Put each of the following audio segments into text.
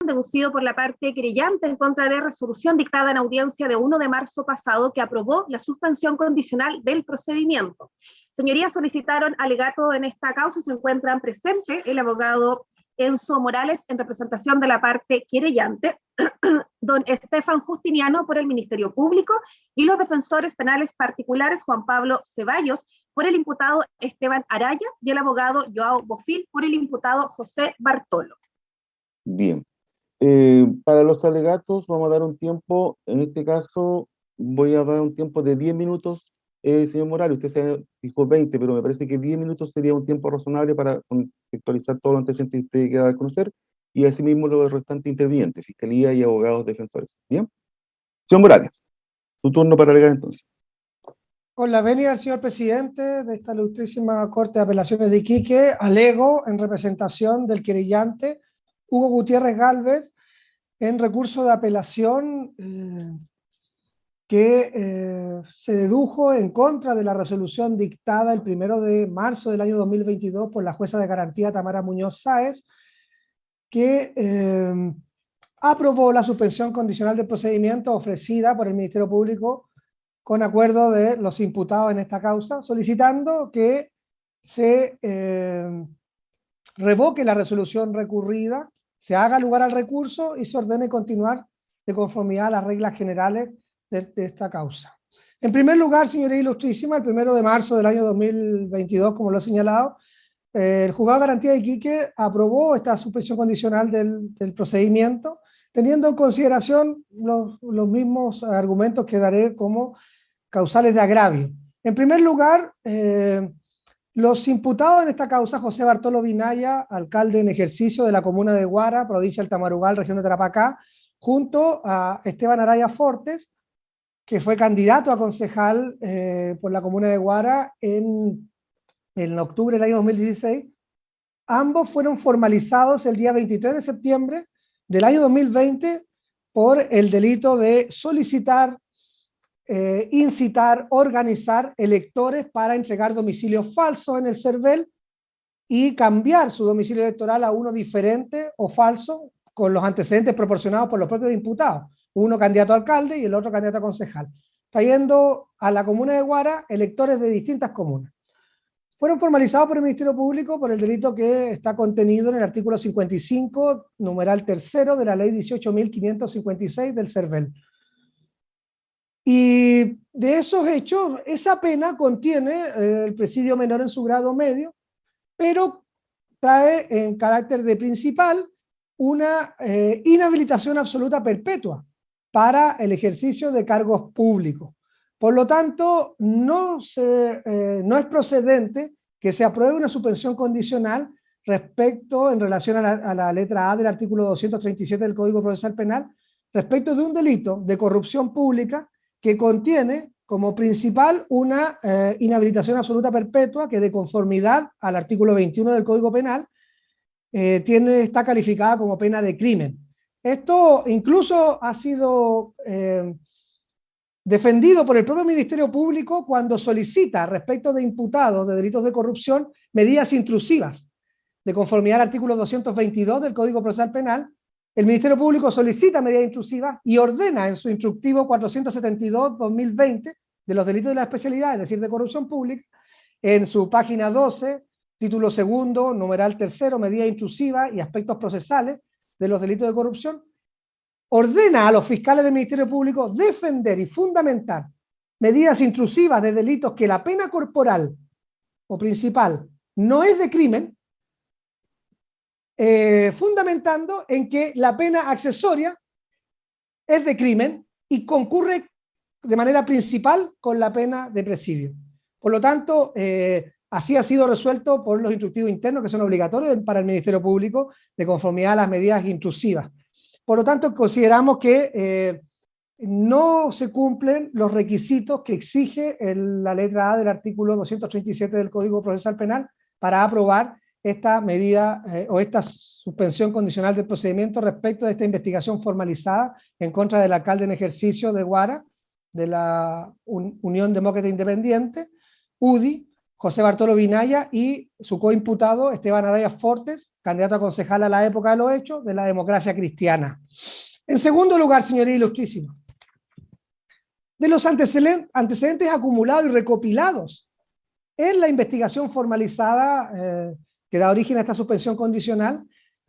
deducido por la parte querellante en contra de resolución dictada en audiencia de 1 de marzo pasado que aprobó la suspensión condicional del procedimiento. Señorías, solicitaron alegato en esta causa. Se encuentran presentes el abogado Enzo Morales en representación de la parte querellante, don Estefan Justiniano por el Ministerio Público y los defensores penales particulares Juan Pablo Ceballos por el imputado Esteban Araya y el abogado Joao Bofil por el imputado José Bartolo. Bien. Para los alegatos vamos a dar un tiempo, en este caso voy a dar un tiempo de 10 minutos, señor Morales, usted se dijo 20, pero me parece que 10 minutos sería un tiempo razonable para contextualizar todo lo antecedentes que usted quiera conocer, y asimismo los restantes intervinientes, Fiscalía y abogados defensores. Bien. Señor Morales, su turno para alegar entonces. Con la venia del señor presidente de esta ilustrísima Corte de Apelaciones de Iquique, alego en representación del querellante Hugo Gutiérrez Gálvez en recurso de apelación que se dedujo en contra de la resolución dictada el 1 de marzo del año 2022 por la jueza de garantía Tamara Muñoz Sáez, que aprobó la suspensión condicional del procedimiento ofrecida por el Ministerio Público con acuerdo de los imputados en esta causa, solicitando que se revoque la resolución recurrida, se haga lugar al recurso y se ordene continuar de conformidad a las reglas generales de esta causa. En primer lugar, señoría ilustrísima, el 1 de marzo del año 2022, como lo he señalado, el Juzgado de Garantía de Iquique aprobó esta suspensión condicional del procedimiento, teniendo en consideración los mismos argumentos que daré como causales de agravio. En primer lugar, los imputados en esta causa, José Bartolo Vinaya, alcalde en ejercicio de la comuna de Guara, provincia del Tamarugal, región de Tarapacá, junto a Esteban Araya Fortes, que fue candidato a concejal por la comuna de Guara en octubre del año 2016, ambos fueron formalizados el día 23 de septiembre del año 2020 por el delito de solicitar, incitar, organizar electores para entregar domicilios falsos en el CERVEL y cambiar su domicilio electoral a uno diferente o falso con los antecedentes proporcionados por los propios imputados, uno candidato a alcalde y el otro candidato a concejal, trayendo a la comuna de Guara electores de distintas comunas. Fueron formalizados por el Ministerio Público por el delito que está contenido en el artículo 55, numeral tercero de la ley 18.556 del CERVEL. Y de esos hechos, esa pena contiene el presidio menor en su grado medio, pero trae en carácter de principal una inhabilitación absoluta perpetua para el ejercicio de cargos públicos. Por lo tanto, no es procedente que se apruebe una suspensión condicional en relación a la letra A del artículo 237 del Código Procesal Penal, respecto de un delito de corrupción pública que contiene como principal una inhabilitación absoluta perpetua que, de conformidad al artículo 21 del Código Penal, está calificada como pena de crimen. Esto incluso ha sido defendido por el propio Ministerio Público cuando solicita, respecto de imputados de delitos de corrupción, medidas intrusivas. De conformidad al artículo 222 del Código Procesal Penal, el Ministerio Público solicita medidas intrusivas y ordena en su instructivo 472-2020 de los delitos de la especialidad, es decir, de corrupción pública, en su página 12, título segundo, numeral tercero, medidas intrusivas y aspectos procesales de los delitos de corrupción, ordena a los fiscales del Ministerio Público defender y fundamentar medidas intrusivas de delitos que la pena corporal o principal no es de crimen, fundamentando en que la pena accesoria es de crimen y concurre de manera principal con la pena de presidio. Por lo tanto, así ha sido resuelto por los instructivos internos que son obligatorios para el Ministerio Público de conformidad a las medidas intrusivas. Por lo tanto, consideramos que no se cumplen los requisitos que exige la letra A del artículo 237 del Código Procesal Penal para aprobar esta medida o esta suspensión condicional del procedimiento respecto de esta investigación formalizada en contra del alcalde en ejercicio de Guara, de la Unión Demócrata Independiente, UDI, José Bartolo Vinaya, y su coimputado Esteban Araya Fortes, candidato a concejal a la época de los hechos de la Democracia Cristiana. En segundo lugar, señoría ilustrísima, de los antecedentes acumulados y recopilados en la investigación formalizada que da origen a esta suspensión condicional,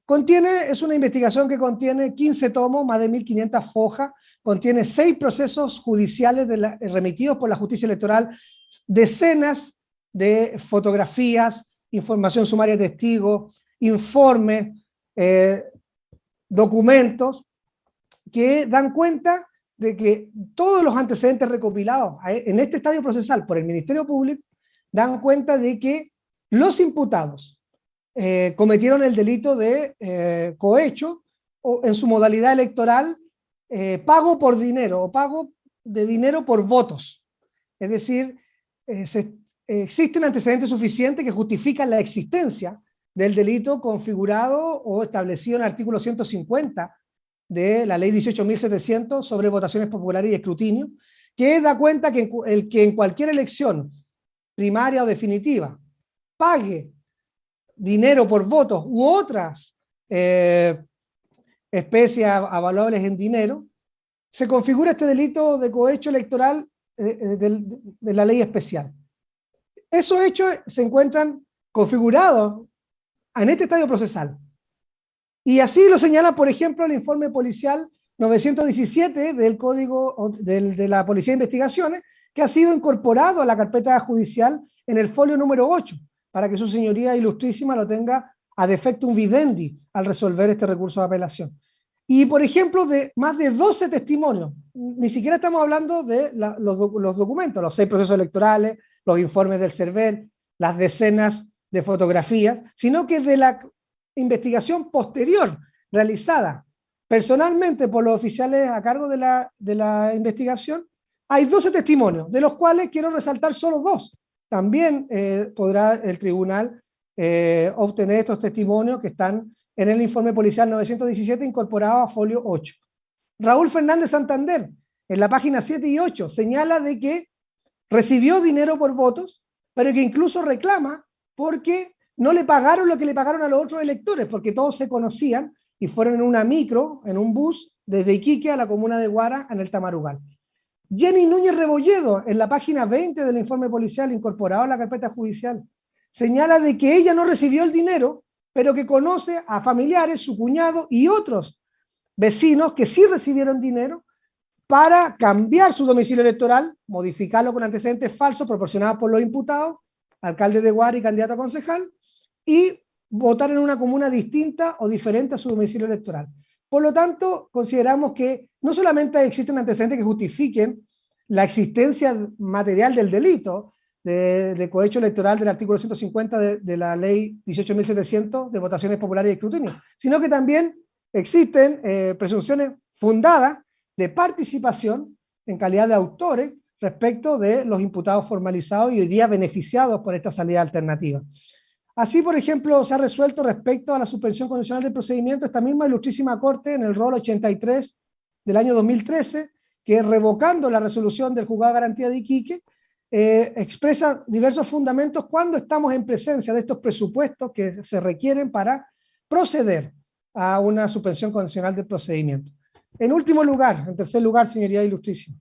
es una investigación que contiene 15 tomos, más de 1.500 hojas, contiene 6 procesos judiciales remitidos por la justicia electoral, decenas de fotografías, información sumaria de testigos, informes, documentos, que dan cuenta de que todos los antecedentes recopilados en este estadio procesal por el Ministerio Público dan cuenta de que los imputados cometieron el delito de cohecho o en su modalidad electoral pago por dinero o pago de dinero por votos. Es decir, existe un antecedente suficiente que justifica la existencia del delito configurado o establecido en el artículo 150 de la ley 18.700 sobre votaciones populares y escrutinio, que da cuenta que el que en cualquier elección primaria o definitiva pague dinero por votos u otras especies avalables en dinero, se configura este delito de cohecho electoral de la ley especial. Esos hechos se encuentran configurados en este estadio procesal. Y así lo señala, por ejemplo, el informe policial 917 del Código de la Policía de Investigaciones, que ha sido incorporado a la carpeta judicial en el folio número 8, para que su señoría ilustrísima lo tenga ad effectum videndi al resolver este recurso de apelación. Y, por ejemplo, de más de 12 testimonios, ni siquiera estamos hablando de los documentos, los 6 procesos electorales, los informes del CERVEL, las decenas de fotografías, sino que de la investigación posterior realizada personalmente por los oficiales a cargo de la investigación, hay 12 testimonios, de los cuales quiero resaltar solo 2. También podrá el tribunal obtener estos testimonios que están en el informe policial 917 incorporado a folio 8. Raúl Fernández Santander, en la página 7 y 8, señala de que recibió dinero por votos, pero que incluso reclama porque no le pagaron lo que le pagaron a los otros electores, porque todos se conocían y fueron en una micro, en un bus, desde Iquique a la comuna de Huara, en el Tamarugal. Jenny Núñez Rebolledo, en la página 20 del informe policial incorporado a la carpeta judicial, señala de que ella no recibió el dinero, pero que conoce a familiares, su cuñado y otros vecinos que sí recibieron dinero para cambiar su domicilio electoral, modificarlo con antecedentes falsos proporcionados por los imputados, alcalde de Huara y candidato a concejal, y votar en una comuna distinta o diferente a su domicilio electoral. Por lo tanto, consideramos que no solamente existen antecedentes que justifiquen la existencia material del delito de cohecho electoral del artículo 150 de la ley 18.700 de votaciones populares y escrutinio, sino que también existen presunciones fundadas de participación en calidad de autores respecto de los imputados formalizados y hoy día beneficiados por esta salida alternativa. Así, por ejemplo, se ha resuelto respecto a la suspensión condicional del procedimiento esta misma ilustrísima Corte en el rol 83 del año 2013, que revocando la resolución del Juzgado de Garantía de Iquique, expresa diversos fundamentos cuando estamos en presencia de estos presupuestos que se requieren para proceder a una suspensión condicional del procedimiento. En último lugar, en tercer lugar, señoría ilustrísima,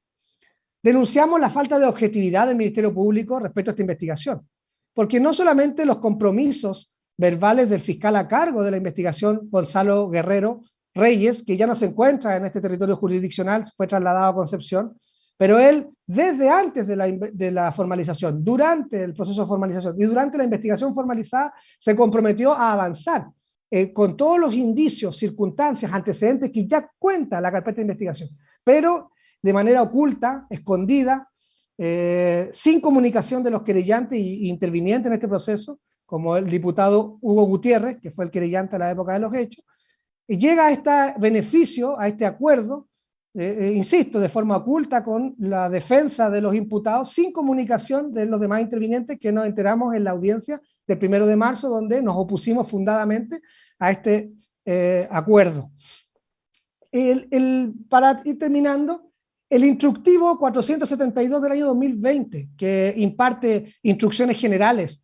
denunciamos la falta de objetividad del Ministerio Público respecto a esta investigación, porque no solamente los compromisos verbales del fiscal a cargo de la investigación, Gonzalo Guerrero Reyes, que ya no se encuentra en este territorio jurisdiccional, fue trasladado a Concepción, pero él, desde antes de la formalización, durante el proceso de formalización y durante la investigación formalizada, se comprometió a avanzar con todos los indicios, circunstancias, antecedentes que ya cuenta la carpeta de investigación, pero de manera oculta, escondida, sin comunicación de los querellantes y intervinientes en este proceso, como el diputado Hugo Gutiérrez, que fue el querellante a la época de los hechos, y llega a este beneficio, a este acuerdo, insisto, de forma oculta con la defensa de los imputados, sin comunicación de los demás intervinientes, que nos enteramos en la audiencia del 1 de marzo, donde nos opusimos fundadamente a este acuerdo. Para ir terminando, El instructivo 472 del año 2020, que imparte instrucciones generales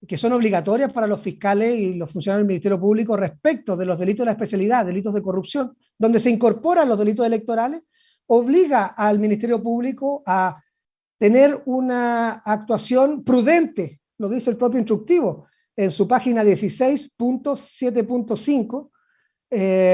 que son obligatorias para los fiscales y los funcionarios del Ministerio Público respecto de los delitos de la especialidad, delitos de corrupción, donde se incorporan los delitos electorales, obliga al Ministerio Público a tener una actuación prudente, lo dice el propio instructivo, en su página 16.7.5,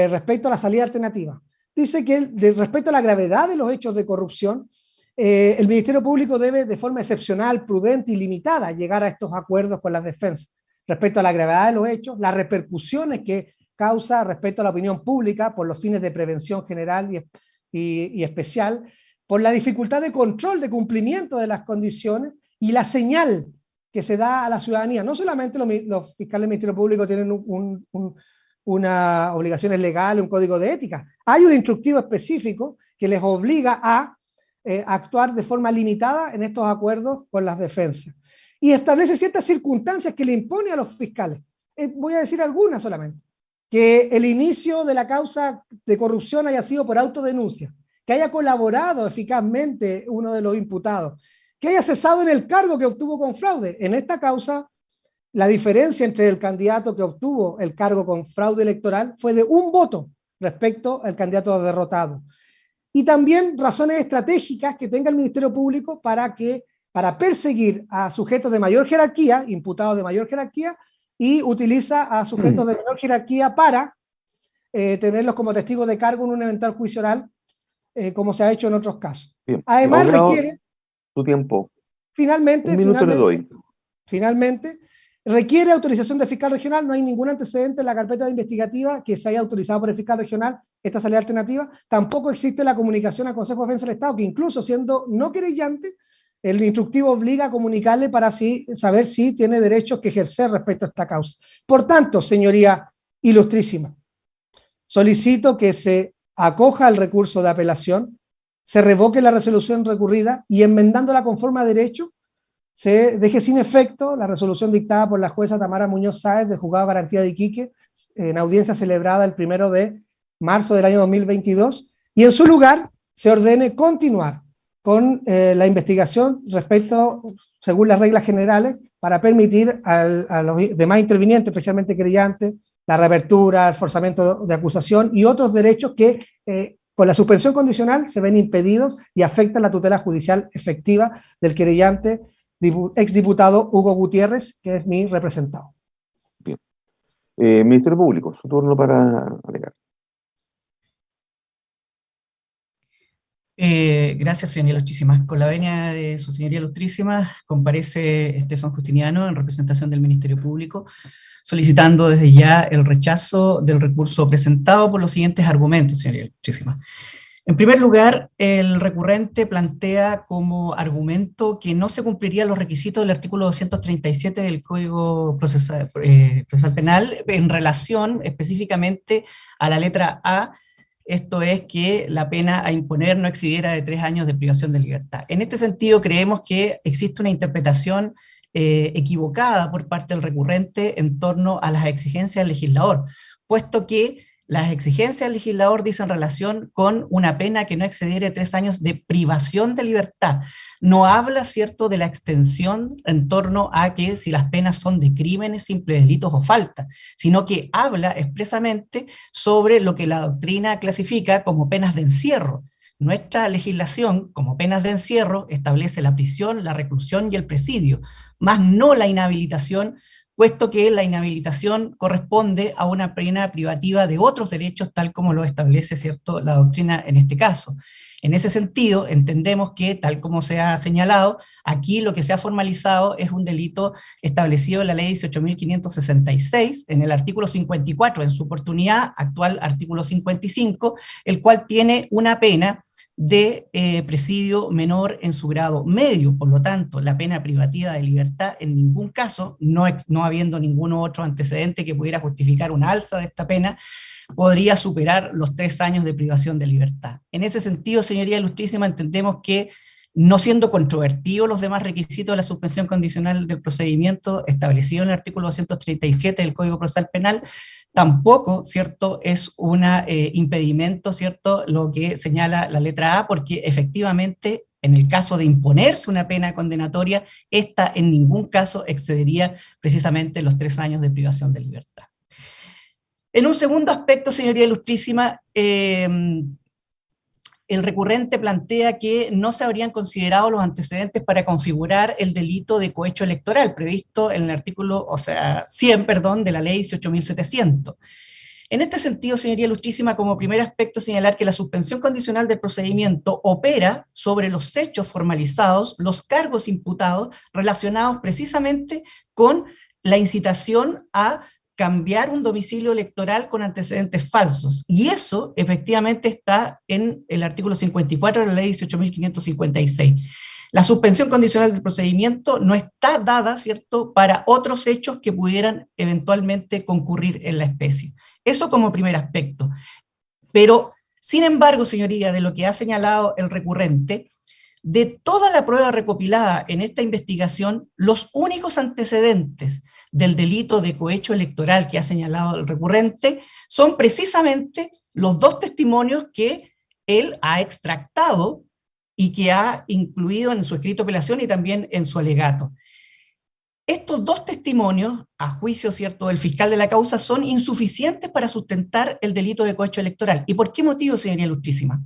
respecto a la salida alternativa. Dice que respecto a la gravedad de los hechos de corrupción, el Ministerio Público debe de forma excepcional, prudente y limitada llegar a estos acuerdos con las defensas respecto a la gravedad de los hechos, las repercusiones que causa respecto a la opinión pública por los fines de prevención general y especial, por la dificultad de control, de cumplimiento de las condiciones y la señal que se da a la ciudadanía. No solamente los fiscales del Ministerio Público tienen unas obligaciones legales, un código de ética, hay un instructivo específico que les obliga a actuar de forma limitada en estos acuerdos con las defensas. Y establece ciertas circunstancias que le impone a los fiscales. Voy a decir algunas solamente. Que el inicio de la causa de corrupción haya sido por autodenuncia, que haya colaborado eficazmente uno de los imputados, que haya cesado en el cargo que obtuvo con fraude. En esta causa, la diferencia entre el candidato que obtuvo el cargo con fraude electoral fue de 1 voto respecto al candidato derrotado. Y también razones estratégicas que tenga el Ministerio Público para perseguir a sujetos de mayor jerarquía, imputados de mayor jerarquía, y utiliza a sujetos de menor jerarquía para tenerlos como testigos de cargo en un eventual juicio oral, como se ha hecho en otros casos. Bien. Además requiere... Tu tiempo. Finalmente... Un minuto le doy. Finalmente, requiere autorización del fiscal regional. No hay ningún antecedente en la carpeta investigativa que se haya autorizado por el fiscal regional esta salida alternativa. Tampoco existe la comunicación al Consejo de Defensa del Estado, que incluso siendo no querellante, el instructivo obliga a comunicarle para así saber si tiene derechos que ejercer respecto a esta causa. Por tanto, señoría ilustrísima, solicito que se acoja al recurso de apelación, se revoque la resolución recurrida y enmendándola conforme a derecho, se deje sin efecto la resolución dictada por la jueza Tamara Muñoz Sáez del Juzgado de Garantía de Iquique en audiencia celebrada el 1 de marzo del año 2022 y en su lugar se ordene continuar con la investigación respecto, según las reglas generales, para permitir a los demás intervinientes, especialmente querellantes, la reapertura, el forzamiento de acusación y otros derechos que con la suspensión condicional se ven impedidos y afectan la tutela judicial efectiva del querellante exdiputado Hugo Gutiérrez, que es mi representado. Bien. Ministerio Público, su turno para alegar. Gracias, señoría ilustrísima. Con la venia de su señoría ilustrísima, comparece Estefan Justiniano en representación del Ministerio Público, solicitando desde ya el rechazo del recurso presentado por los siguientes argumentos, señoría ilustrísima. En primer lugar, el recurrente plantea como argumento que no se cumplirían los requisitos del artículo 237 del Código Procesal Penal en relación específicamente a la letra A, esto es que la pena a imponer no excediera de 3 años de privación de libertad. En este sentido, creemos que existe una interpretación equivocada por parte del recurrente en torno a las exigencias del legislador, puesto que las exigencias del legislador dicen relación con una pena que no excediera de 3 años de privación de libertad. No habla, ¿cierto?, de la extensión en torno a que si las penas son de crímenes, simples delitos o faltas, sino que habla expresamente sobre lo que la doctrina clasifica como penas de encierro. Nuestra legislación, como penas de encierro, establece la prisión, la reclusión y el presidio, más no la inhabilitación, puesto que la inhabilitación corresponde a una pena privativa de otros derechos, tal como lo establece, ¿cierto?, la doctrina en este caso. En ese sentido, entendemos que, tal como se ha señalado, aquí lo que se ha formalizado es un delito establecido en la ley 18.566, en el artículo 54, en su oportunidad, actual artículo 55, el cual tiene una pena de presidio menor en su grado medio. Por lo tanto, la pena privativa de libertad en ningún caso, no habiendo ningún otro antecedente que pudiera justificar una alza de esta pena, podría superar los 3 años de privación de libertad. En ese sentido, señoría ilustrísima, entendemos que, no siendo controvertidos los demás requisitos de la suspensión condicional del procedimiento establecido en el artículo 237 del Código Procesal Penal, tampoco, ¿cierto?, es un impedimento, ¿cierto?, lo que señala la letra A, porque efectivamente, en el caso de imponerse una pena condenatoria, esta en ningún caso excedería precisamente los 3 años de privación de libertad. En un segundo aspecto, señoría ilustrísima, el recurrente plantea que no se habrían considerado los antecedentes para configurar el delito de cohecho electoral previsto en el artículo, 100, de la ley 18.700. En este sentido, señoría ilustrísima, como primer aspecto señalar que la suspensión condicional del procedimiento opera sobre los hechos formalizados, los cargos imputados relacionados precisamente con la incitación a cambiar un domicilio electoral con antecedentes falsos. Y eso efectivamente está en el artículo 54 de la ley 18.556. La suspensión condicional del procedimiento no está dada, ¿cierto?, para otros hechos que pudieran eventualmente concurrir en la especie. Eso como primer aspecto. Pero, sin embargo, señoría, de lo que ha señalado el recurrente, de toda la prueba recopilada en esta investigación, los únicos antecedentes del delito de cohecho electoral que ha señalado el recurrente son precisamente los 2 testimonios que él ha extractado y que ha incluido en su escrito de apelación y también en su alegato. Estos 2 testimonios, a juicio, ¿cierto?, del fiscal de la causa, son insuficientes para sustentar el delito de cohecho electoral. ¿Y por qué motivo, señoría ilustrísima?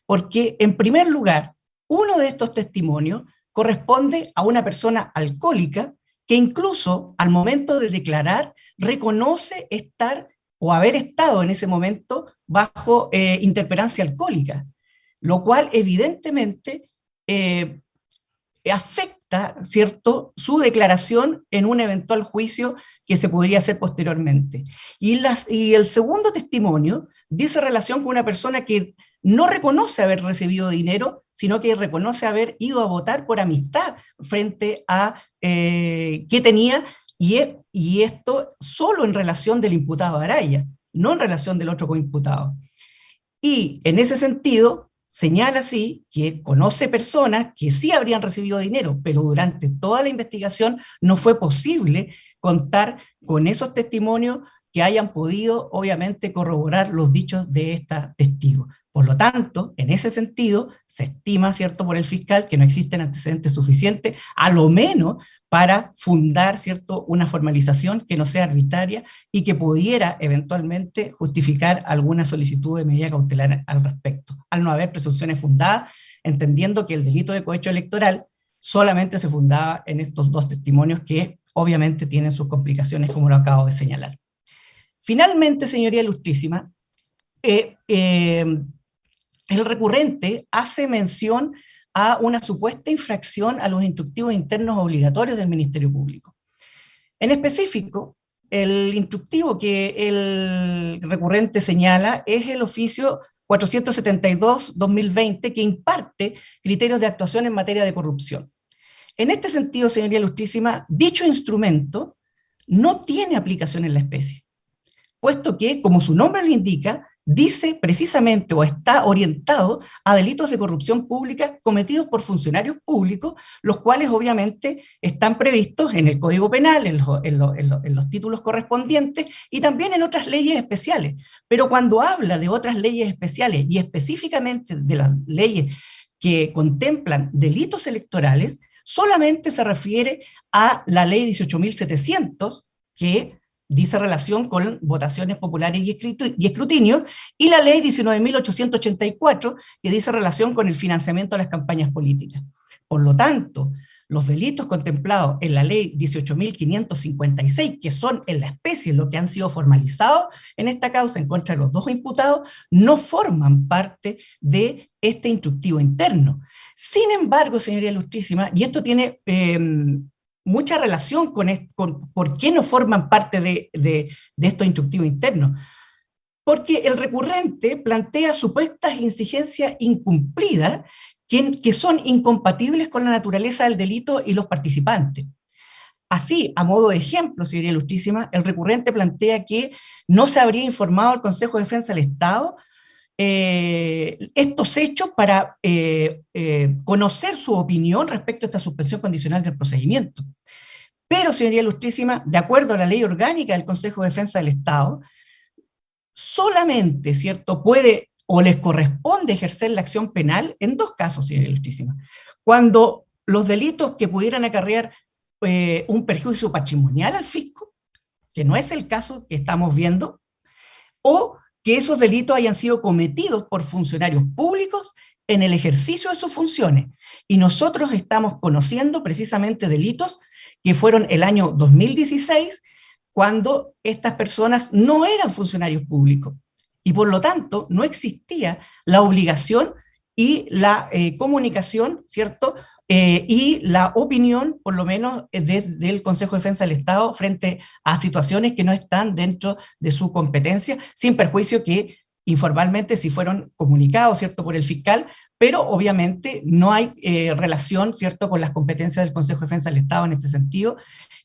Porque, en primer lugar, uno de estos testimonios corresponde a una persona alcohólica que incluso al momento de declarar reconoce estar o haber estado en ese momento bajo intemperancia alcohólica, lo cual evidentemente afecta, ¿cierto?, su declaración en un eventual juicio que se podría hacer posteriormente. Y el segundo testimonio dice relación con una persona que no reconoce haber recibido dinero, sino que reconoce haber ido a votar por amistad frente a qué tenía, y esto solo en relación del imputado Araya, no en relación del otro coimputado. Y en ese sentido, señala así que conoce personas que sí habrían recibido dinero, pero durante toda la investigación no fue posible contar con esos testimonios que hayan podido, obviamente, corroborar los dichos de esta testigo. Por lo tanto, en ese sentido, se estima, ¿cierto?, por el fiscal que no existen antecedentes suficientes, a lo menos para fundar, ¿cierto?, una formalización que no sea arbitraria y que pudiera eventualmente justificar alguna solicitud de medida cautelar al respecto, al no haber presunciones fundadas, entendiendo que el delito de cohecho electoral solamente se fundaba en estos 2 testimonios que obviamente tienen sus complicaciones, como lo acabo de señalar. Finalmente, señoría ilustrísima, el recurrente hace mención a una supuesta infracción a los instructivos internos obligatorios del Ministerio Público. En específico, el instructivo que el recurrente señala es el oficio 472/2020, que imparte criterios de actuación en materia de corrupción. En este sentido, señoría ilustrísima, dicho instrumento no tiene aplicación en la especie, puesto que, como su nombre lo indica, dice precisamente o está orientado a delitos de corrupción pública cometidos por funcionarios públicos, los cuales obviamente están previstos en el Código Penal, en los títulos correspondientes y también en otras leyes especiales. Pero cuando habla de otras leyes especiales y específicamente de las leyes que contemplan delitos electorales, solamente se refiere a la ley 18.700, que dice relación con votaciones populares y escrutinio, y la ley 19.884, que dice relación con el financiamiento de las campañas políticas. Por lo tanto, los delitos contemplados en la ley 18.556, que son en la especie lo que han sido formalizados en esta causa en contra de los 2 imputados, no forman parte de este instructivo interno. Sin embargo, señoría ilustrísima, y esto tiene mucha relación con por qué no forman parte de estos instructivos internos. Porque el recurrente plantea supuestas exigencias incumplidas que son incompatibles con la naturaleza del delito y los participantes. Así, a modo de ejemplo, señoría ilustrísima, el recurrente plantea que no se habría informado al Consejo de Defensa del Estado estos hechos para conocer su opinión respecto a esta suspensión condicional del procedimiento. Pero, señoría ilustrísima, de acuerdo a la ley orgánica del Consejo de Defensa del Estado, solamente, ¿cierto?, puede o les corresponde ejercer la acción penal en dos casos, señora Ilustrísima. Cuando los delitos que pudieran acarrear un perjuicio patrimonial al fisco, que no es el caso que estamos viendo, o que esos delitos hayan sido cometidos por funcionarios públicos en el ejercicio de sus funciones. Y nosotros estamos conociendo precisamente delitos que fueron el año 2016, cuando estas personas no eran funcionarios públicos. Y por lo tanto, no existía la obligación y la comunicación, ¿cierto?, y la opinión, por lo menos, desde el Consejo de Defensa del Estado frente a situaciones que no están dentro de su competencia, sin perjuicio que informalmente sí fueron comunicados, ¿cierto?, por el fiscal, pero obviamente no hay relación, ¿cierto?, con las competencias del Consejo de Defensa del Estado en este sentido,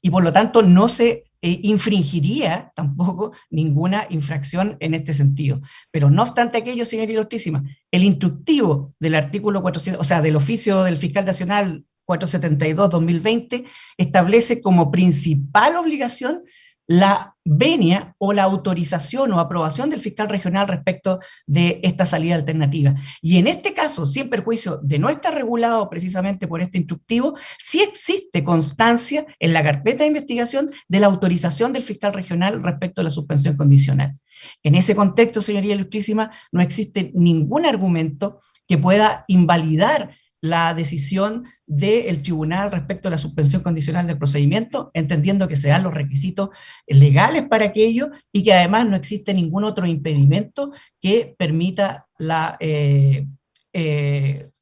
y por lo tanto no se infringiría tampoco ninguna infracción en este sentido. Pero no obstante aquello, señora Ilustrísima, el instructivo del artículo 400, o sea, del oficio del fiscal nacional 472-2020 establece como principal obligación la venia o la autorización o aprobación del fiscal regional respecto de esta salida alternativa. Y en este caso, sin perjuicio de no estar regulado precisamente por este instructivo, sí existe constancia en la carpeta de investigación de la autorización del fiscal regional respecto a la suspensión condicional. En ese contexto, señoría Ilustrísima, no existe ningún argumento que pueda invalidar la decisión del tribunal respecto a la suspensión condicional del procedimiento, entendiendo que se dan los requisitos legales para aquello y que además no existe ningún otro impedimento que permita la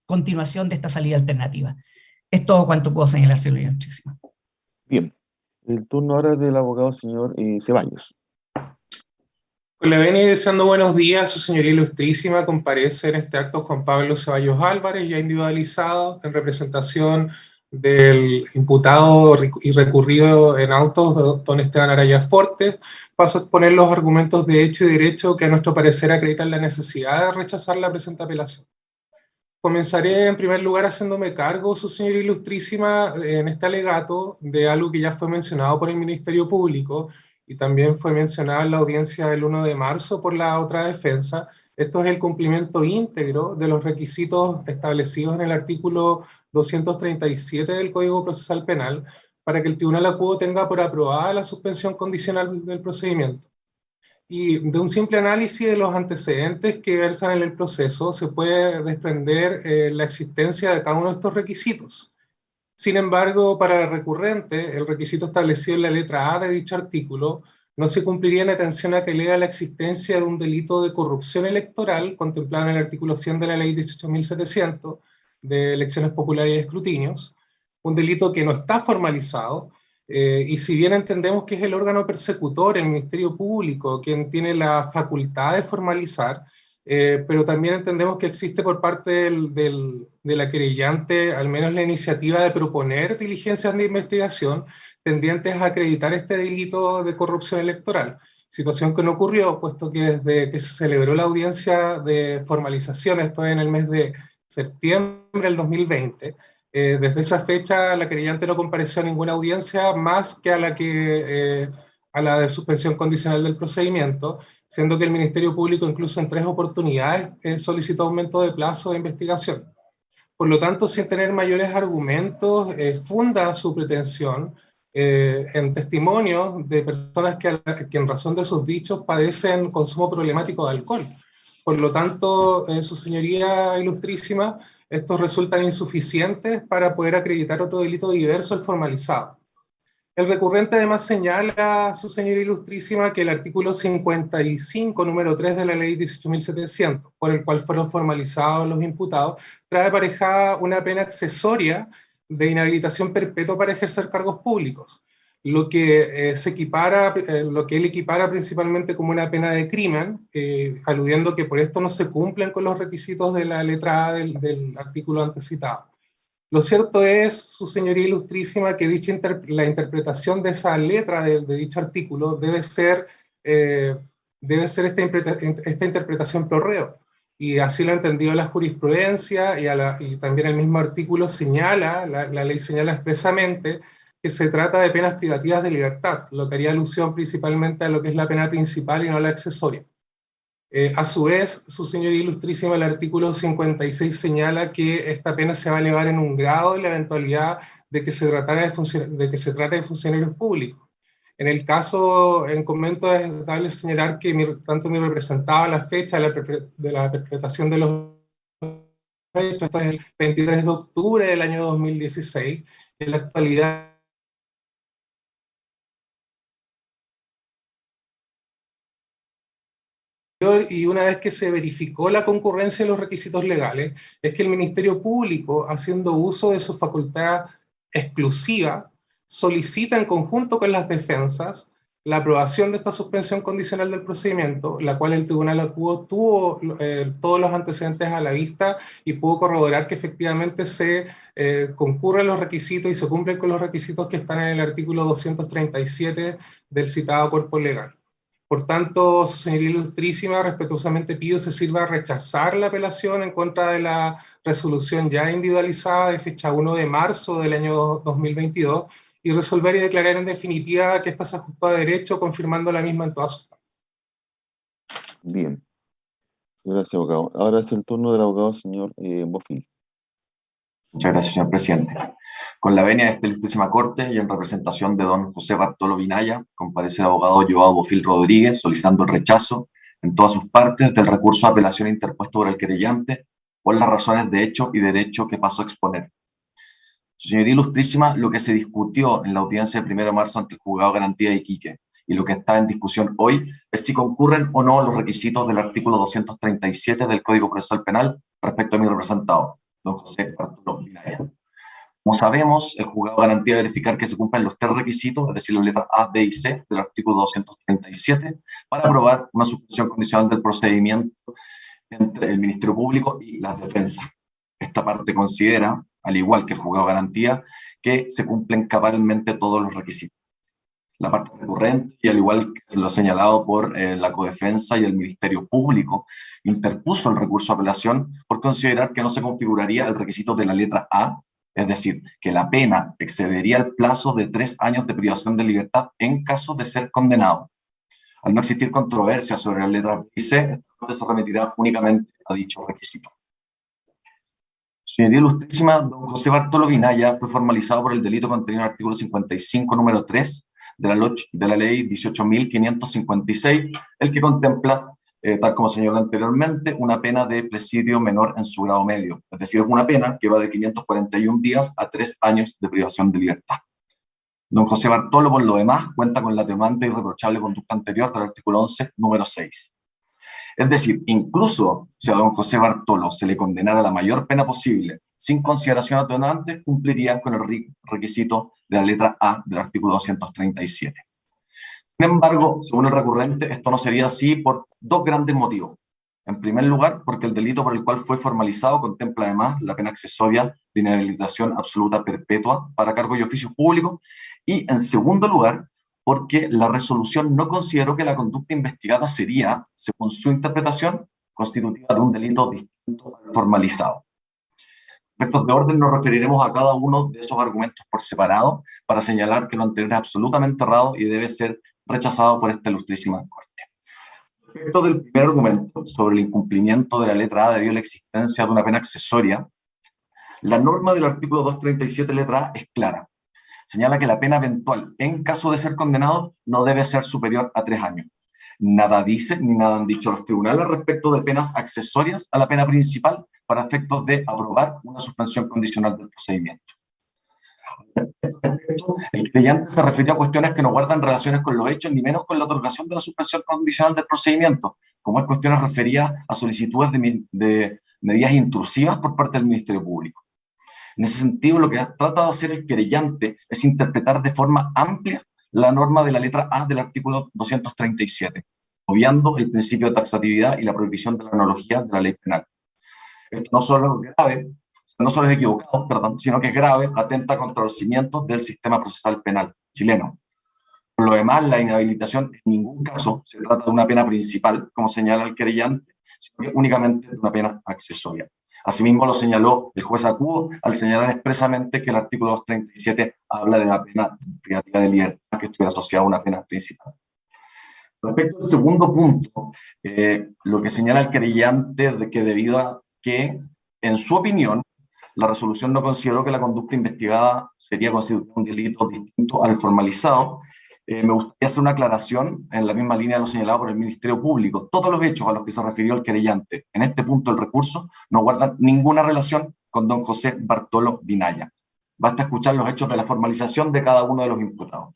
continuación de esta salida alternativa. Es todo cuanto puedo señalar, señora Ilustrísima. Bien, el turno ahora es del abogado señor Ceballos. Con la venia y deseando buenos días, su señoría Ilustrísima, comparece en este acto Juan Pablo Ceballos Álvarez, ya individualizado en representación del imputado y recurrido en autos don Esteban Araya Fortes. Paso a exponer los argumentos de hecho y derecho que a nuestro parecer acreditan la necesidad de rechazar la presente apelación. Comenzaré en primer lugar haciéndome cargo, su señoría Ilustrísima, en este alegato de algo que ya fue mencionado por el Ministerio Público, y también fue mencionada en la audiencia del 1 de marzo por la otra defensa. Esto es el cumplimiento íntegro de los requisitos establecidos en el artículo 237 del Código Procesal Penal para que el Tribunal Acudo tenga por aprobada la suspensión condicional del procedimiento. Y de un simple análisis de los antecedentes que versan en el proceso se puede desprender la existencia de cada uno de estos requisitos. Sin embargo, para el recurrente, el requisito establecido en la letra A de dicho artículo no se cumpliría en atención a que alega la existencia de un delito de corrupción electoral contemplado en el artículo 100 de la ley 18.700 de elecciones populares y escrutinios, un delito que no está formalizado, y si bien entendemos que es el órgano persecutor, el Ministerio Público, quien tiene la facultad de formalizar, pero también entendemos que existe por parte de la querellante al menos la iniciativa de proponer diligencias de investigación tendientes a acreditar este delito de corrupción electoral, situación que no ocurrió, puesto que desde que se celebró la audiencia de formalización, esto es en el mes de septiembre del 2020, desde esa fecha la querellante no compareció a ninguna audiencia más que a la de suspensión condicional del procedimiento, siendo que el Ministerio Público incluso en 3 oportunidades solicitó aumento de plazo de investigación. Por lo tanto, sin tener mayores argumentos, funda su pretensión en testimonios de personas que en razón de sus dichos padecen consumo problemático de alcohol. Por lo tanto, su señoría Ilustrísima, estos resultan insuficientes para poder acreditar otro delito diverso al formalizado. El recurrente además señala, su señoría Ilustrísima, que el artículo 55, número 3 de la ley 18.700, por el cual fueron formalizados los imputados, trae aparejada una pena accesoria de inhabilitación perpetua para ejercer cargos públicos, lo que él equipara principalmente como una pena de crimen, aludiendo que por esto no se cumplen con los requisitos de la letra A del artículo antecitado. Lo cierto es, su señoría Ilustrísima, que la interpretación de esa letra de dicho artículo debe ser esta interpretación pro reo, y así lo ha entendido la jurisprudencia, y también el mismo artículo señala, la ley señala expresamente que se trata de penas privativas de libertad, lo que haría alusión principalmente a lo que es la pena principal y no la accesoria. A su vez, su señoría ilustrísima, el artículo 56 señala que esta pena se va a elevar en un grado en la eventualidad de que se trate de funcionarios públicos. En el caso en comento es dable señalar que tanto mi representado a la fecha de la perpetración de los hechos, esto es el 23 de octubre del año 2016, en la actualidad y una vez que se verificó la concurrencia de los requisitos legales, es que el Ministerio Público, haciendo uso de su facultad exclusiva, solicita en conjunto con las defensas la aprobación de esta suspensión condicional del procedimiento, la cual el Tribunal Acudo tuvo todos los antecedentes a la vista y pudo corroborar que efectivamente se concurren los requisitos y se cumplen con los requisitos que están en el artículo 237 del citado cuerpo legal. Por tanto, su señoría ilustrísima, respetuosamente pido se sirva a rechazar la apelación en contra de la resolución ya individualizada de fecha 1 de marzo del año 2022 y resolver y declarar en definitiva que esta se ajustó a derecho, confirmando la misma en todas sus partes. Bien. Gracias, abogado. Ahora es el turno del abogado señor Bofill. Muchas gracias, señor presidente. Con la venia de esta ilustrísima corte y en representación de don José Bartolo Vinaya, comparece el abogado Joao Bofill Rodríguez solicitando el rechazo en todas sus partes del recurso de apelación interpuesto por el querellante por las razones de hecho y derecho que pasó a exponer. Su señoría ilustrísima, lo que se discutió en la audiencia del 1 de marzo ante el juzgado de garantía de Iquique y lo que está en discusión hoy es si concurren o no los requisitos del artículo 237 del Código Procesal Penal respecto a mi representado, don José Bartolo Vinaya. Como sabemos, el juzgado garantía verificar que se cumplen los tres requisitos, es decir, las letras A, B y C del artículo 237, para aprobar una suspensión condicional del procedimiento entre el Ministerio Público y la defensa. Esta parte considera, al igual que el juzgado garantía, que se cumplen cabalmente todos los requisitos. La parte recurrente, y al igual que lo señalado por la Codefensa y el Ministerio Público, interpuso el recurso de apelación por considerar que no se configuraría el requisito de la letra A, es decir, que la pena excedería el plazo de 3 años de privación de libertad en caso de ser condenado. Al no existir controversia sobre la letra B y C, se remitirá únicamente a dicho requisito. Señoría ilustrísima, don José Bartolo Vinaya fue formalizado por el delito contenido en el artículo 55, número 3, de la ley 18.556, el que contempla, tal como señaló anteriormente, una pena de presidio menor en su grado medio, es decir, es una pena que va de 541 días a 3 años de privación de libertad. Don José Bartolo, por lo demás, cuenta con la atenuante e irreprochable conducta anterior del artículo 11, número 6. Es decir, incluso si a don José Bartolo se le condenara la mayor pena posible, sin consideración atenuante, cumpliría con el requisito de la letra A del artículo 237. Sin embargo, según el recurrente, esto no sería así por dos grandes motivos. En primer lugar, porque el delito por el cual fue formalizado contempla además la pena accesoria de inhabilitación absoluta perpetua para cargos y oficios públicos. Y en segundo lugar, porque la resolución no consideró que la conducta investigada sería, según su interpretación, constitutiva de un delito distinto al formalizado. A efectos de orden nos referiremos a cada uno de esos argumentos por separado para señalar que lo anterior es absolutamente errado y debe ser rechazado por esta ilustrísima Corte. Respecto del primer argumento sobre el incumplimiento de la letra A debido a la existencia de una pena accesoria, la norma del artículo 237 letra A es clara. Señala que la pena eventual, en caso de ser condenado, no debe ser superior a 3 años. Nada dice ni nada han dicho los tribunales respecto de penas accesorias a la pena principal para efectos de aprobar una suspensión condicional del procedimiento. El querellante se refirió a cuestiones que no guardan relaciones con los hechos, ni menos con la otorgación de la suspensión condicional del procedimiento, como es cuestiones referidas a solicitudes de medidas intrusivas por parte del Ministerio Público. En ese sentido, lo que trata de hacer el querellante es interpretar de forma amplia la norma de la letra A del artículo 237, obviando el principio de taxatividad y la prohibición de la analogía de la ley penal. Esto no solo es grave, no solo es equivocado, perdón, sino que es grave, atenta contra los cimientos del sistema procesal penal chileno. Por lo demás, la inhabilitación en ningún caso se trata de una pena principal, como señala el querellante, sino que únicamente de una pena accesoria. Asimismo lo señaló el juez Acudo al señalar expresamente que el artículo 237 habla de la pena privativa de libertad que estuviera asociada a una pena principal. Respecto al segundo punto, lo que señala el querellante de que debido a que, en su opinión, la resolución no consideró que la conducta investigada sería constituir un delito distinto al formalizado, me gustaría hacer una aclaración en la misma línea de lo señalado por el Ministerio Público. Todos los hechos a los que se refirió el querellante en este punto del recurso no guardan ninguna relación con don José Bartolo Vinaya. Basta escuchar los hechos de la formalización de cada uno de los imputados.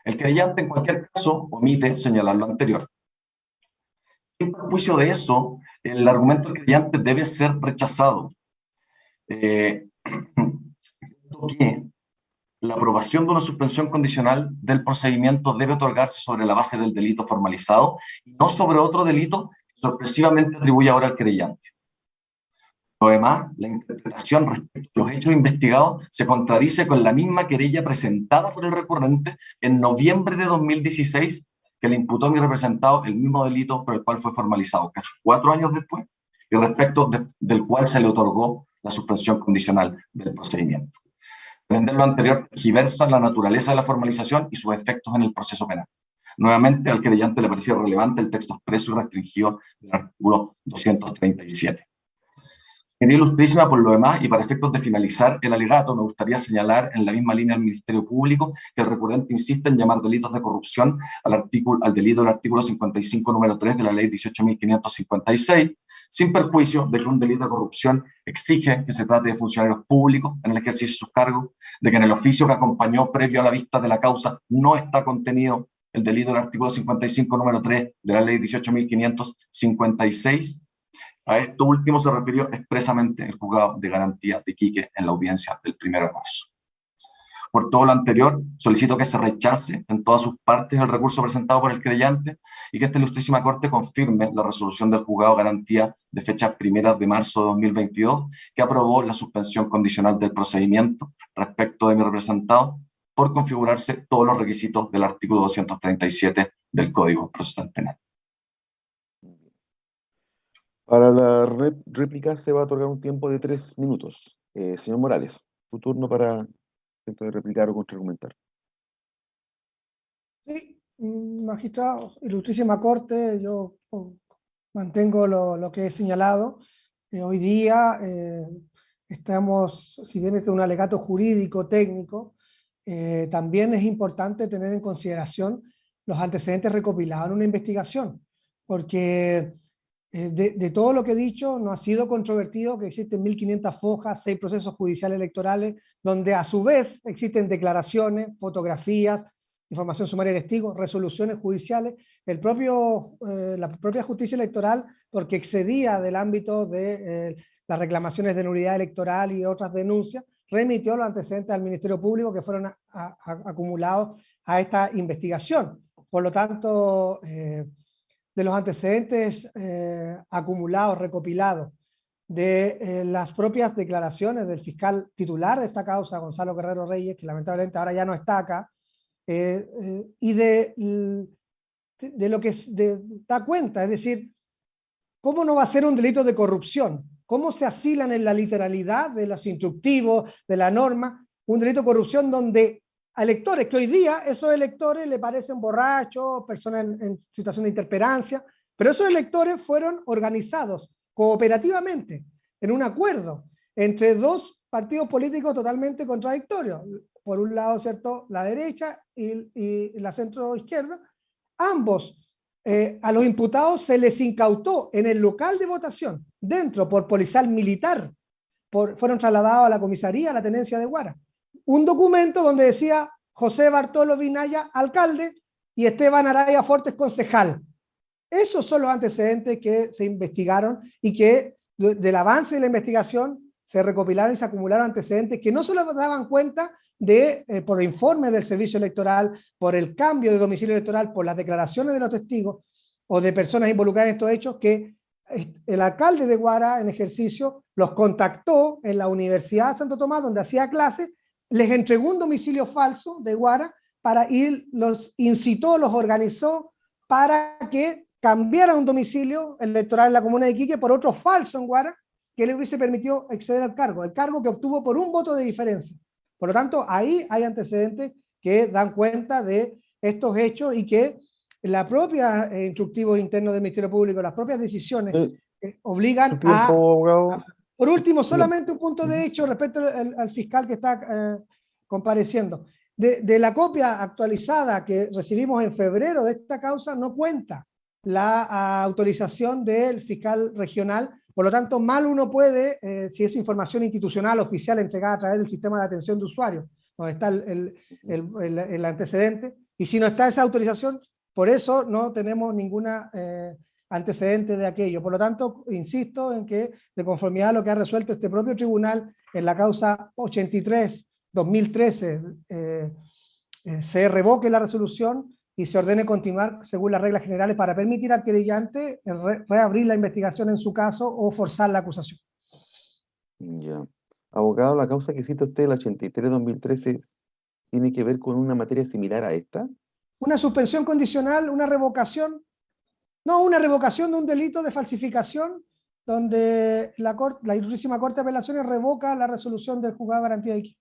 El querellante, en cualquier caso, omite señalar lo anterior. En perjuicio de eso, el argumento del querellante debe ser rechazado. La aprobación de una suspensión condicional del procedimiento debe otorgarse sobre la base del delito formalizado y no sobre otro delito que sorpresivamente atribuye ahora al querellante. Además, la interpretación respecto a los hechos investigados se contradice con la misma querella presentada por el recurrente en noviembre de 2016, que le imputó a mi representado el mismo delito por el cual fue formalizado, casi 4 años después, y respecto del cual se le otorgó la suspensión condicional del procedimiento. Entender lo anterior tergiversa la naturaleza de la formalización y sus efectos en el proceso penal. Nuevamente, al querellante le parecía relevante el texto expreso y restringido del artículo 237. Señoría ilustrísima, por lo demás, y para efectos de finalizar el alegato, me gustaría señalar en la misma línea del Ministerio Público que el recurrente insiste en llamar delitos de corrupción al delito del artículo 55, número 3 de la Ley 18.556, sin perjuicio de que un delito de corrupción exige que se trate de funcionarios públicos en el ejercicio de sus cargos, de que en el oficio que acompañó previo a la vista de la causa no está contenido el delito del artículo 55, número 3 de la Ley 18.556. A esto último se refirió expresamente el juzgado de garantía de Iquique en la audiencia del 1 de marzo. Por todo lo anterior, solicito que se rechace en todas sus partes el recurso presentado por el querellante y que esta ilustrísima Corte confirme la resolución del juzgado de garantía de fecha 1 de marzo de 2022 que aprobó la suspensión condicional del procedimiento respecto de mi representado por configurarse todos los requisitos del artículo 237 del Código Procesal Penal. Para la réplica se va a otorgar un tiempo de 3 minutos. Señor Morales, tu turno para replicar o contraargumentar. Sí, magistrado, ilustrísima Corte, yo mantengo lo que he señalado. Hoy día estamos, si bien es un alegato jurídico, técnico, también es importante tener en consideración los antecedentes recopilados en una investigación, porque de todo lo que he dicho no ha sido controvertido que existen 1.500 fojas, 6 procesos judiciales electorales, donde a su vez existen declaraciones, fotografías, información sumaria de testigos, resoluciones judiciales, la propia justicia electoral, porque excedía del ámbito de las reclamaciones de nulidad electoral y otras denuncias, remitió los antecedentes al Ministerio Público que fueron acumulados a esta investigación. Por lo tanto, de los antecedentes acumulados, recopilados, de las propias declaraciones del fiscal titular de esta causa, Gonzalo Guerrero Reyes, que lamentablemente ahora ya no está acá, y de lo que da cuenta, es decir, ¿cómo no va a ser un delito de corrupción? ¿Cómo se asilan en la literalidad de los instructivos, de la norma, un delito de corrupción donde a electores, que hoy día esos electores le parecen borrachos, personas en situación de interperancia, pero esos electores fueron organizados cooperativamente, en un acuerdo, entre 2 partidos políticos totalmente contradictorios. Por un lado, ¿cierto?, la derecha y la centro-izquierda. Ambos, a los imputados se les incautó en el local de votación, dentro por policial militar, fueron trasladados a la comisaría, a la tenencia de Guara, un documento donde decía José Bartolo Vinaya, alcalde, y Esteban Araya Fortes, concejal. Esos son los antecedentes que se investigaron y que del avance de la investigación se recopilaron y se acumularon antecedentes que no solo daban cuenta por informes del servicio electoral, por el cambio de domicilio electoral, por las declaraciones de los testigos o de personas involucradas en estos hechos, que el alcalde de Guara en ejercicio los contactó en la Universidad de Santo Tomás, donde hacía clases, les entregó un domicilio falso de Guara para ir, los incitó, los organizó para que cambiara un domicilio electoral en la comuna de Iquique por otro falso en Guara, que le hubiese permitido acceder al cargo, el cargo que obtuvo por un voto de diferencia. Por lo tanto, ahí hay antecedentes que dan cuenta de estos hechos y que la propia instructivo interno del Ministerio Público, las propias decisiones obligan Su tiempo, abogado. Por último, solamente un punto de hecho respecto al fiscal que está compareciendo. De la copia actualizada que recibimos en febrero de esta causa, no cuenta la autorización del fiscal regional. Por lo tanto, mal uno puede, si es información institucional, oficial, entregada a través del sistema de atención de usuarios, donde está el antecedente, y si no está esa autorización, por eso no tenemos ninguna antecedente de aquello. Por lo tanto, insisto en que, de conformidad a lo que ha resuelto este propio tribunal en la causa 83-2013, se revoque la resolución y se ordene continuar según las reglas generales para permitir al querellante reabrir la investigación en su caso o forzar la acusación. Ya. Abogado, la causa que cita usted, la 83-2013, ¿tiene que ver con una materia similar a esta? Una suspensión condicional, una revocación, no, una revocación de un delito de falsificación, donde la Ilustrísima Corte de Apelaciones revoca la resolución del juzgado de garantía de equidad.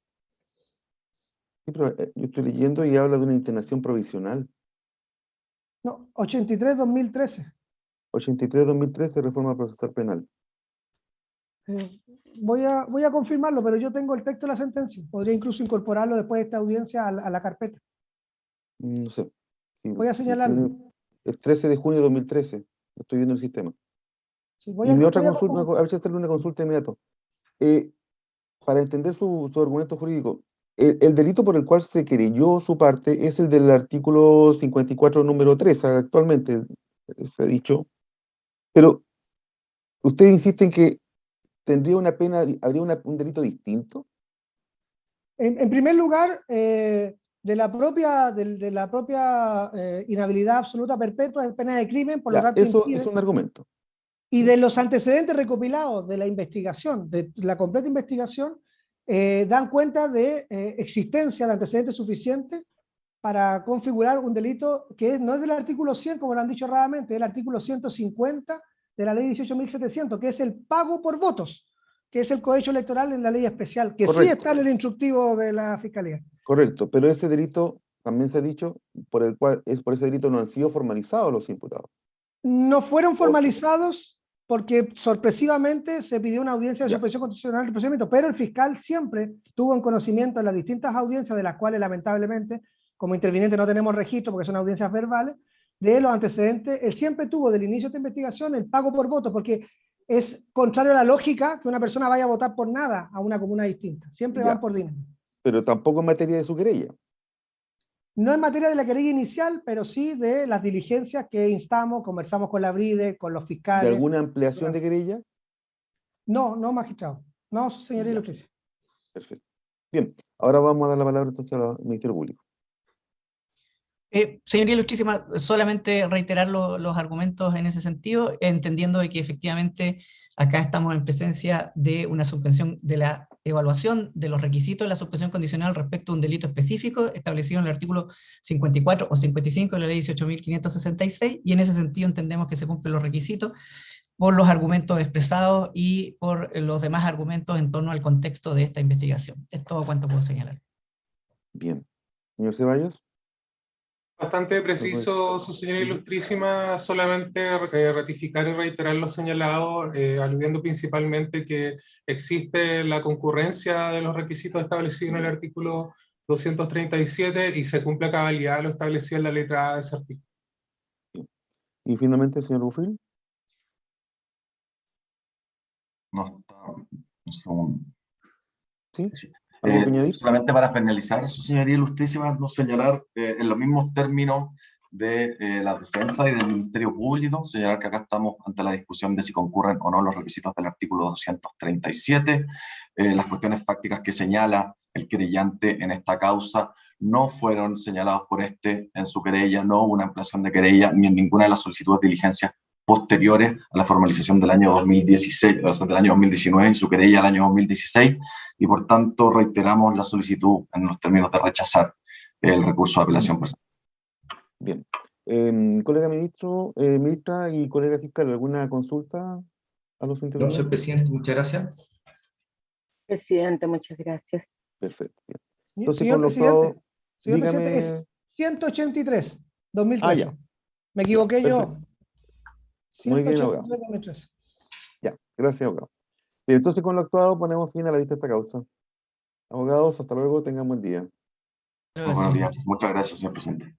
Sí, pero yo estoy leyendo y habla de una internación provisional. No, 83-2013. 83-2013, reforma procesal penal. Voy a confirmarlo, pero yo tengo el texto de la sentencia. Podría incluso incorporarlo después de esta audiencia a la carpeta. No sé. Sí, Voy a señalarlo. el 13 de junio de 2013, lo estoy viendo en el sistema. Sí, Y mi otra consulta, a ver si hacerle una consulta inmediata. Para entender su argumento jurídico, el delito por el cual se querelló su parte es el del artículo 54, número 3, actualmente, se ha dicho. Pero usted insiste en que tendría una pena, habría un delito distinto. En primer lugar, de la propia inhabilidad absoluta perpetua es pena de crimen, por lo tanto Eso impide, es un argumento. y de los antecedentes recopilados de la investigación, de la completa investigación, dan cuenta de existencia de antecedentes suficientes para configurar un delito que no es del artículo 100, como lo han dicho erradamente, es el artículo 150 de la ley 18.700, que es el pago por votos, que es el cohecho electoral en la ley especial, que Correcto. sí está en el instructivo de la Fiscalía. Correcto, pero ese delito, también se ha dicho, por ese delito no han sido formalizados los imputados. No fueron formalizados porque sorpresivamente se pidió una audiencia de Ya. suspensión constitucional del procedimiento, pero el fiscal siempre tuvo en conocimiento en las distintas audiencias, de las cuales lamentablemente como interviniente no tenemos registro porque son audiencias verbales, de los antecedentes. Él siempre tuvo del inicio de esta investigación el pago por voto, porque es contrario a la lógica que una persona vaya a votar por nada a una comuna distinta. Siempre Ya. van por dinero. Pero tampoco en materia de su querella. No en materia de la querella inicial, pero sí de las diligencias que instamos, conversamos con la BRIDE, con los fiscales. ¿De alguna ampliación de querella? No, magistrado. No, señoría Ya. ilustre. Perfecto. Bien, ahora vamos a dar la palabra entonces al Ministerio Público. Señoría Ilustrísima, solamente reiterar los argumentos en ese sentido, entendiendo de que efectivamente acá estamos en presencia de una suspensión de la evaluación de los requisitos de la suspensión condicional respecto a un delito específico establecido en el artículo 54 o 55 de la ley 18.566, y en ese sentido entendemos que se cumplen los requisitos por los argumentos expresados y por los demás argumentos en torno al contexto de esta investigación. Es todo cuanto puedo señalar. Bien. Señor Ceballos. Bastante preciso, su señoría ilustrísima, solamente ratificar y reiterar lo señalado, aludiendo principalmente que existe la concurrencia de los requisitos establecidos en el artículo 237 y se cumple a cabalidad lo establecido en la letra A de ese artículo. Y finalmente, señor Bufil. No está. Un segundo. ¿Sí? ¿Algo que añadir? Solamente para finalizar, su señoría ilustrísima, no señalar en los mismos términos de la defensa y del Ministerio Público, señalar que acá estamos ante la discusión de si concurren o no los requisitos del artículo 237, las cuestiones fácticas que señala el querellante en esta causa no fueron señalados por este en su querella, no hubo una ampliación de querella ni en ninguna de las solicitudes de diligencia posteriores a la formalización del año 2016, o sea, del año 2019, en su querella del año 2016, y por tanto reiteramos la solicitud en los términos de rechazar el recurso de apelación presente. Bien. Colega ministro, ministra y colega fiscal, ¿alguna consulta a los No, intervenientes? señor presidente, muchas gracias. Presidente, muchas gracias. Perfecto. Bien. Entonces, Señor con lo presidente, dígame... es 183, 2013. Ah, ya. Me equivoqué yo. Perfecto. Muy bien, abogado. 183. Ya, gracias, abogado. Bien, entonces, con lo actuado, ponemos fin a la vista de esta causa. Abogados, hasta luego, tengan buen día. Muy buenos días. Muchas gracias, señor presidente.